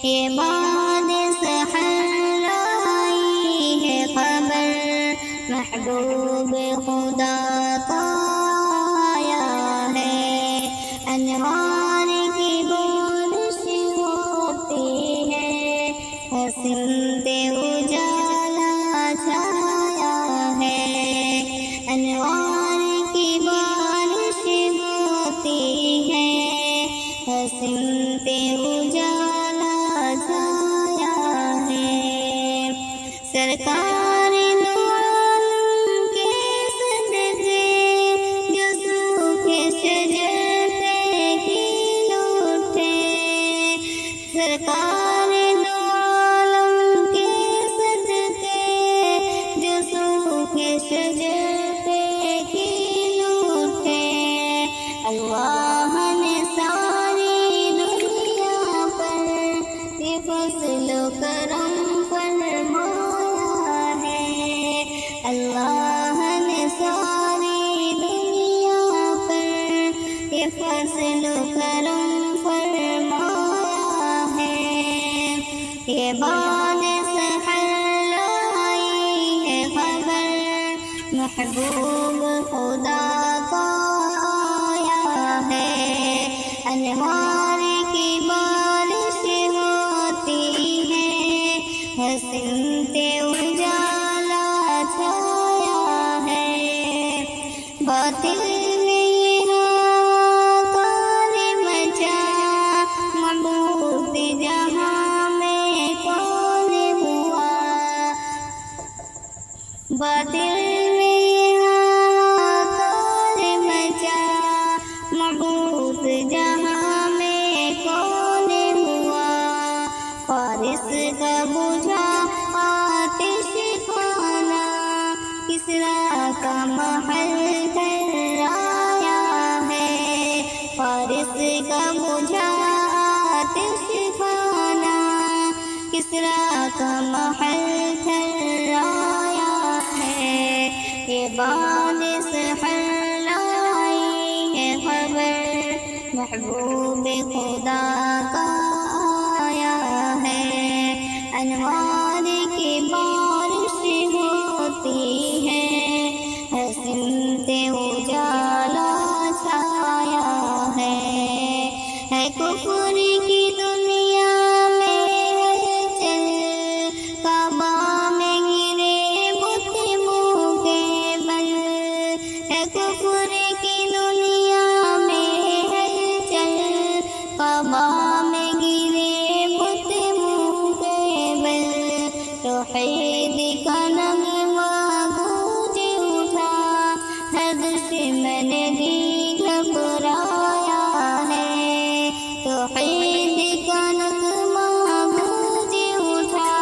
یہ بعد سحر لائی ہے خبر محبوب خدا کا آیا ہے، انوار کی بارش ہوتی ہے، حسن پہ اجالا چھایا ہے، انوار کی بارش ہوتی ہے، حسن پہ اجالا چھایا ہے، سرکار دو عالم کے صدقے جو سوکھے شجر پہ کھل اٹھے، سرکار دو عالم کے صدقے جو سوکھے شجر پہ کھل اٹھے، اللہ نے ساری دنیا پر یہ فضل و کرم فرمایا ہے، اللہ نے ساری دنیا پر یہ فضل و کرم فرمایا ہے، یہ بعد سحر لائی ہے خبر محبوب خدا کا آیا ہے، انوار کی بارش ہوتی ہے، حسن پہ اجالا چھایا ہے، باطل میں یہ ہاکار مچا معبود جہاں میں کون ہوا، باطل میں یہ ہاکار مچا معبود جہاں میں کون ہوا، فارس کا بجھا آتش خانہ کسریٰ کا محل ٹھہرایا ہے، فارس کا بجھا آتش خانہ کسریٰ کا محل ٹھہرایا ہے، یہ بعد سحر لائی ہے خبر محبوب خدا کا آیا ہے، انوار کی بارش ہوتی ہے، حسن پہ اجالا چھایا ہے کفر کی دنیا میں ہلچل، کعبہ میں گرے بت منہ کے بل، ہے کفر کی دنیا میں ہلچل، کعبہ میں گرے بت منہ کے بل، توحید کا نغمہ گونج اٹھا، ہر دشمن بھی گھبرایا ہے، توحید کا نغمہ گونج اٹھا،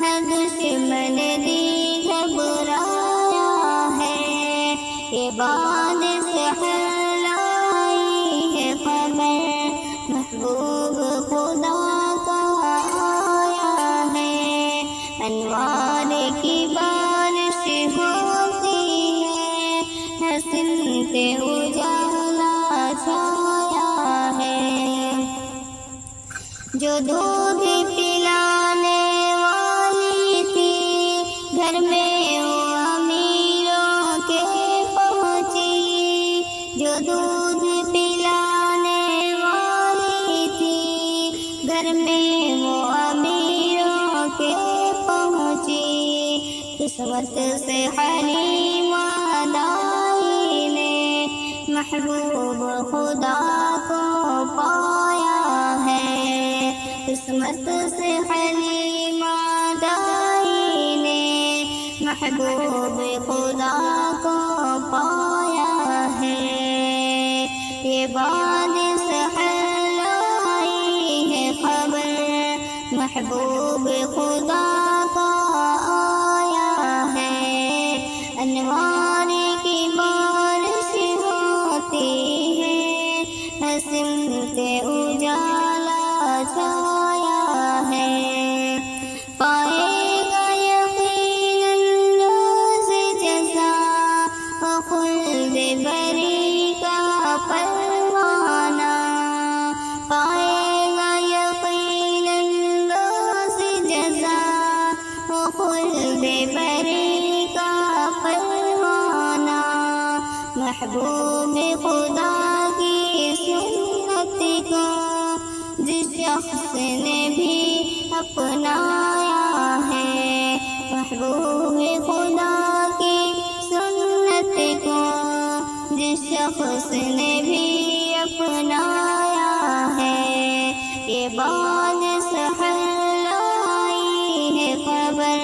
ہر دشمن بھی گھبرایا ہے، یہ بعد سحر لائی ہے خبر محبوب خدا کا آیا ہے، انوار کی بارش ہوتی ہے، حسن پہ اجالا چھایا ہے، جو دودھ پلانے والی تھی گھر میں وہ امیروں کے پہنچی، جو دودھ پلانے والی تھی گھر میں وہ امیروں کے پہنچی، قسمت سے حلیمہ دائی نے محبوب خدا کو پایا ہے، قسمت سے حلیمہ دائی نے محبوب خدا کو پایا ہے، یہ بعد سحر لائی ہے خبر محبوب خدا کا آیا ہے، انوار کی بارش ہوتی ہے، حسن پہ اجالا چھایا ہے، پائے گا یقیناً روز جزا خلد بری کا پروانہ، پائے گا یقیناً محبوب خدا کی سنت کو جس شخص نے بھی اپنایا ہے، محبوب خدا کی سنت کو جس شخص نے بھی اپنایا ہے، یہ بات سحر لائی ہے خبر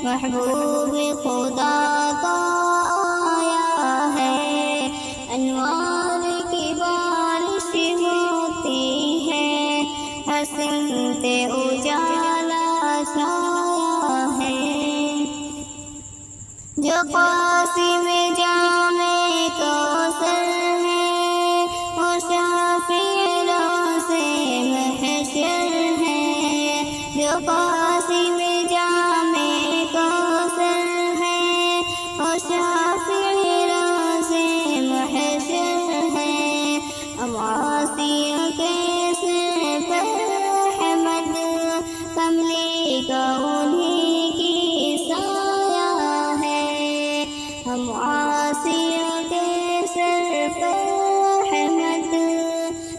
محبوب خدا کا آیا ہے، انوار کی بارش ہوتی ہے، حسنت اجالا چھایا ہے، جو قاسم جام کوثر ہے، وہ شافع راز محشر ہے، جو قاسم جام کوثر ہے، وہ شافع راز محشر ہے، ہم عاصیوں کے سر پر احمد کملی کا انہیں کی سایہ ہے، ہم عاصیوں کے سر پر احمد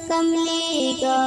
کملی کا